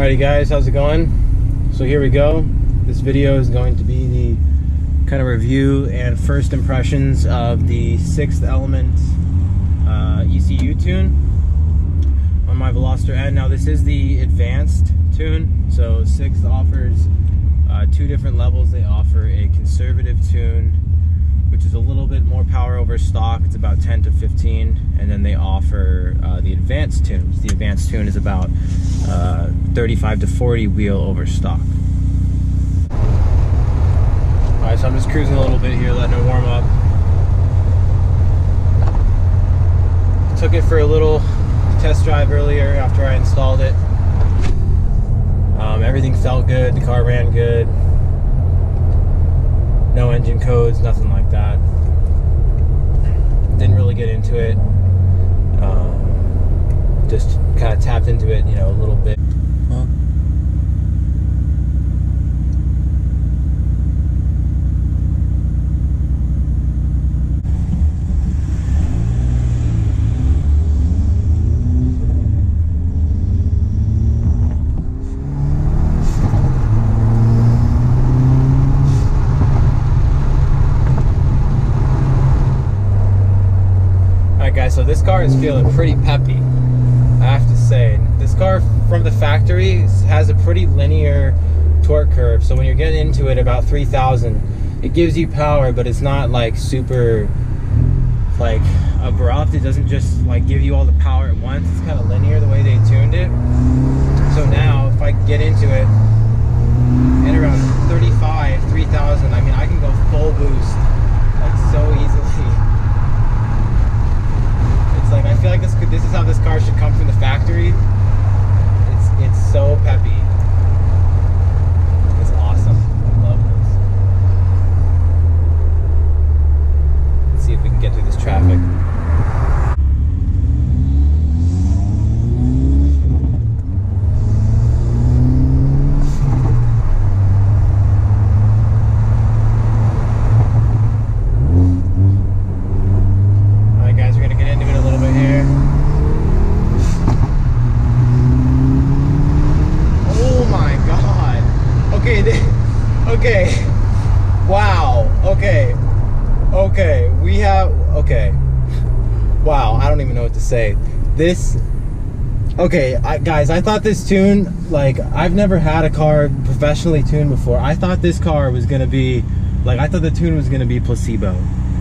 Alrighty guys, how's it going? So here we go. This video is going to be the kind of review and first impressions of the 6th Element ECU tune on my Veloster N. Now this is the advanced tune, so 6th offers two different levels. They offer a conservative tune, which is a little bit more power over stock. It's about 10 to 15, and then they offer the advanced tunes. The advanced tune is about 35 to 40 wheel over stock. Alright, so I'm just cruising a little bit here, letting it warm up. Took it for a little test drive earlier after I installed it. Everything felt good, the car ran good. No engine codes, nothing like that. Didn't really get into it. Just kind of tapped into it, you know, a little bit. Guys, so this car is feeling pretty peppy, I have to say. This car from the factory has a pretty linear torque curve, so when you're getting into it about 3,000, it gives you power, but it's not like super like abrupt. It doesn't just like give you all the power at once. It's kind of linear the way they tuned it. So now if I get into it at around 35, 3,000, I mean I can go full boost like so easily. Like I feel like this is how this car should come from the factory. It's so peppy. It's awesome. I love this. Let's see if we can get through this traffic. Okay, wow, okay, we have, okay, wow, I don't even know what to say. This, okay, guys, I thought this tune, like, I've never had a car professionally tuned before. I thought this car was gonna be, like, I thought the tune was gonna be placebo.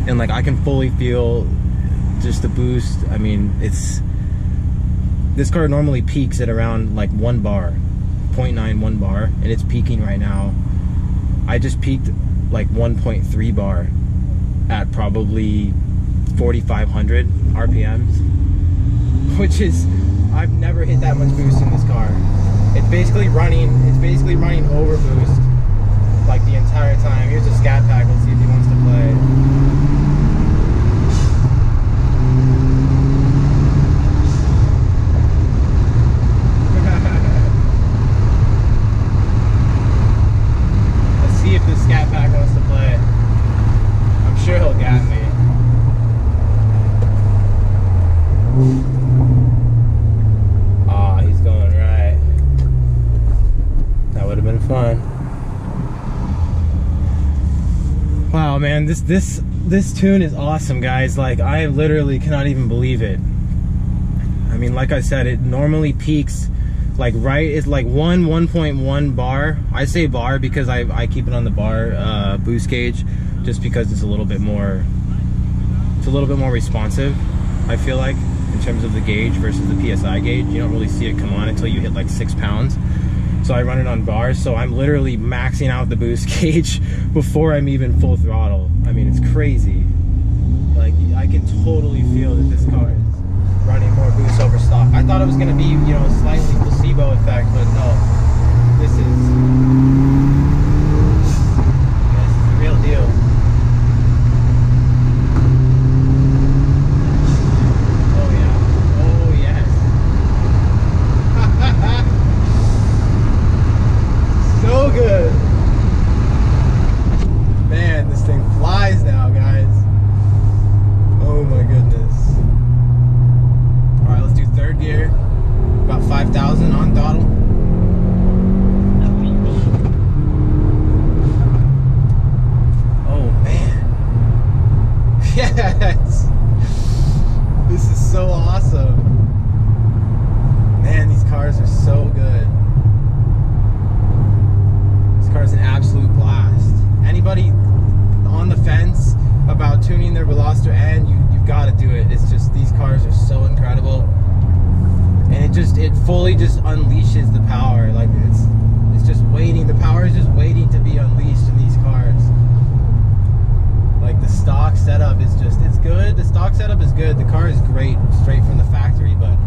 And, like, I can fully feel just the boost. I mean, this car normally peaks at around, like, 1 bar, 0.91 bar, and it's peaking right now. I just peaked like 1.3 bar at probably 4,500 RPMs, which is, I've never hit that much boost in this car. It's basically running over boost like the entire time. Here's a scat pack, let's see if he wants to play. If the scat pack wants to play, I'm sure he'll get me. Ah, he's going right. That would have been fun. Wow, man, this tune is awesome, guys. Like, I literally cannot even believe it. I mean, like I said, it normally peaks like it's like 1.1 bar. I say bar because I keep it on the bar boost gauge, just because it's a little bit more responsive, I feel like, in terms of the gauge versus the PSI gauge. You don't really see it come on until you hit like 6 pounds. So I run it on bars, so I'm literally maxing out the boost gauge before I'm even full throttle. I mean, it's crazy. Like, I can totally feel that this car is running more boost over stock. I thought it was going to be, you know, a slightly placebo effect, but no. This is the real deal. Oh yeah. Oh yes. So good. Man, this thing flies now, guys. Oh my goodness. Alright, let's do third gear. About 5,000 on throttle. fully just unleashes the power. Like it's just waiting. The power is just waiting to be unleashed in these cars. Like the stock setup is just, it's good. The stock setup is good. The car is great straight from the factory, but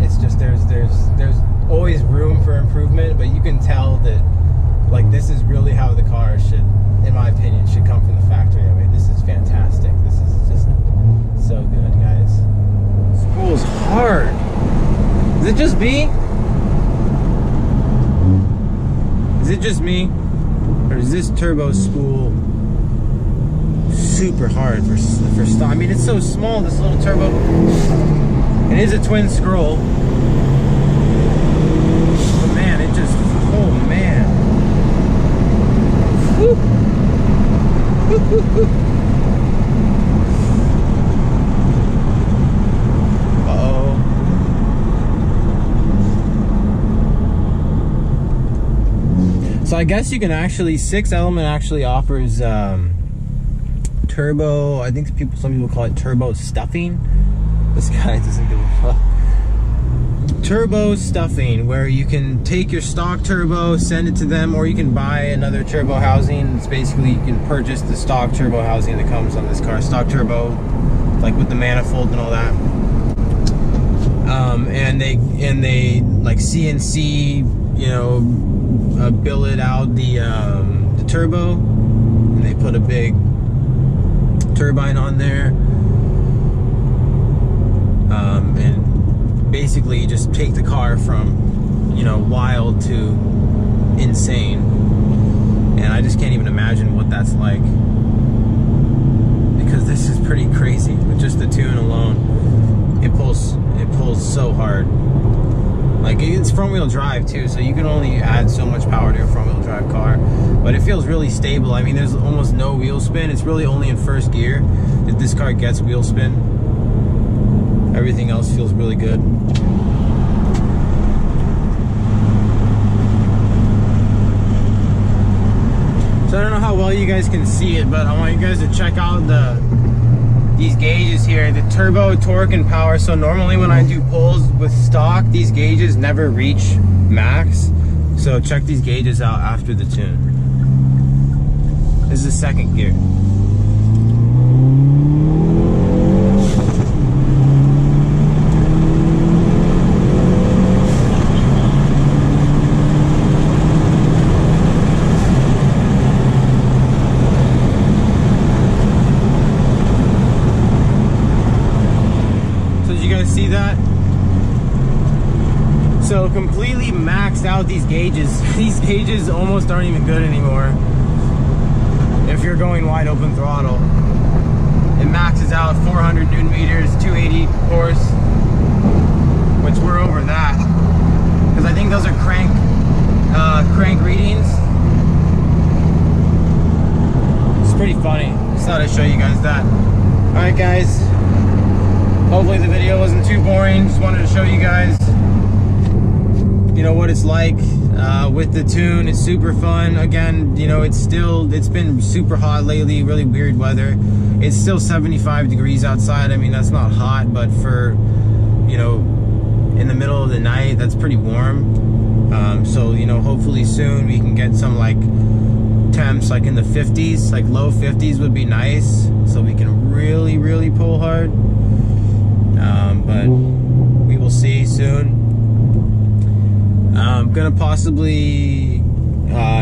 it's just there's always room for improvement. But you can tell that like this is really how the car should, in my opinion, should come from the factory. I mean, this is fantastic. This is just so good, guys. Spool's hard. Is it just me? Is it just me? Or is this turbo spool super hard for stock? I mean, it's so small, this little turbo. It is a twin scroll. But man, it just, oh man. Woo. Uh-oh. So I guess you can actually, 6 Element actually offers turbo, I think some people call it turbo stuffing. This guy doesn't give a fuck. Turbo stuffing, where you can take your stock turbo, send it to them, or you can buy another turbo housing. It's basically, you can purchase the stock turbo housing that comes on this car. Stock turbo, like with the manifold and all that. And they like CNC, you know, billet out the turbo, and they put a big turbine on there, and basically you just take the car from, you know, wild to insane. And I just can't even imagine what that's like, because this is pretty crazy. With just the tune alone, it pulls so hard. Like, it's front-wheel drive too, so you can only add so much power to a front-wheel drive car, but it feels really stable. I mean, there's almost no wheel spin. It's really only in first gear that this car gets wheel spin. Everything else feels really good. So I don't know how well you guys can see it, but I want you guys to check out these gauges here, the turbo, torque, and power. So normally when I do pulls with stock, these gauges never reach max. So check these gauges out after the tune. This is second gear. See that? So completely maxed out these gauges. These gauges almost aren't even good anymore if you're going wide open throttle. It maxes out 400 Newton meters, 280 horse, which we're over that, because I think those are crank readings. It's pretty funny. Just thought I'd show you guys that. All right, guys. Hopefully the video wasn't too boring. Just wanted to show you guys, you know, what it's like with the tune. It's super fun. Again, you know, it's been super hot lately, really weird weather. It's still 75 degrees outside. I mean, that's not hot, but for, you know, in the middle of the night, that's pretty warm. So, you know, hopefully soon we can get some like temps like in the 50s, like low 50s would be nice, so we can really, really pull hard. But we will see soon. I'm gonna possibly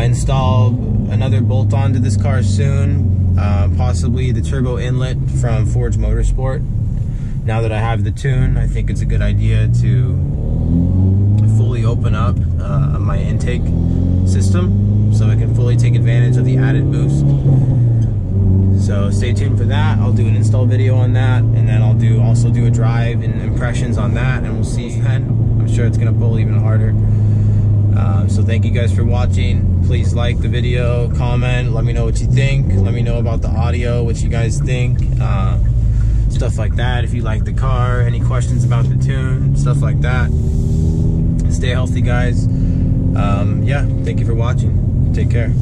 install another bolt-on to this car soon, possibly the turbo inlet from Forge Motorsport. Now that I have the tune, I think it's a good idea to fully open up my intake system so it can fully take advantage of the added boost. So stay tuned for that. I'll do an install video on that, and then I'll also do a drive and impressions on that, and we'll see then. I'm sure it's gonna pull even harder. So thank you guys for watching. Please like the video, comment, let me know what you think. Let me know about the audio, what you guys think, stuff like that. If you like the car, any questions about the tune, stuff like that. Stay healthy, guys. Yeah, thank you for watching. Take care.